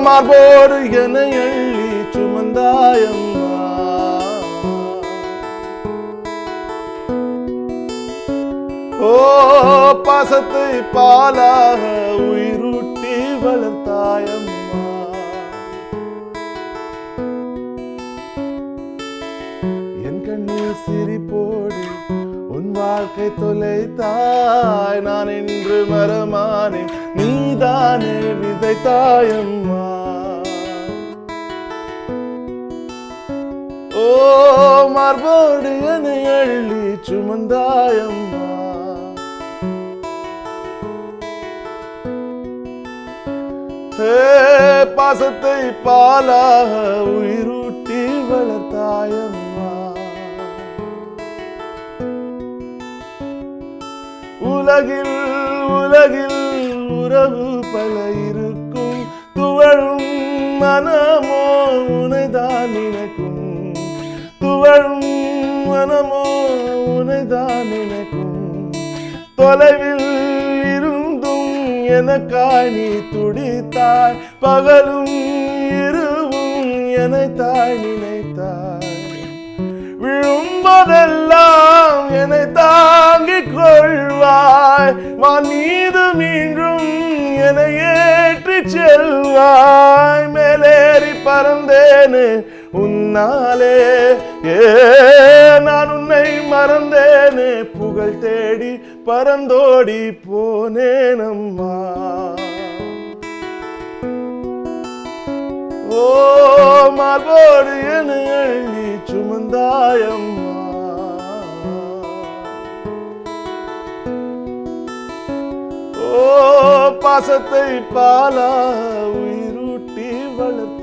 மார்போடு என்னை அள்ளி சுமந்தாயம்மா. ஓ பாசத்தை பாலாக உயிரூட்டி வளர்த்தாயம்மா. என் கண்ணில் சிரிப்போடு உன் வாழ்க்கை தொலைத்தாய். நான் என்று மரமானேன், நீதானே விதைத்தாயம்மா. ஓ மார்போடு என்னை அள்ளி சுமந்தாயம்மா. பாசத்தை பாலாக உயிரூட்டி வளர்த்தாயம்மா. உலகில் உலகில் உறவு பல இருக்கும், துவழும் மனமோ உனைதான் நினைக்கும். துவழும் மனமோ உனைதான் நினைக்கும். தொலைவில் இருந்தும் எனக்காய் நீ துடித்தாய். பகலும் இரவும் என்னைத்தாய் நினைத்தாய். விழும்போதெல்லாம் என்னை தாங்கிக் கொள்வாய். வான் மீது மீண்டும் என்னை ஏற்றி செல்வாய். மேலேறி பறந்தேனே உன்னாலே, நான் உன்னை மறந்தேனே. புகழ் தேடி பறந்தோடி போனேனம்மா. ஓ மார்போடு என்னை அள்ளி சுமந்தாயம்மா. ஓ பாசத்தை பாலா உயிரூட்டி வளர்த்தாயம்மா.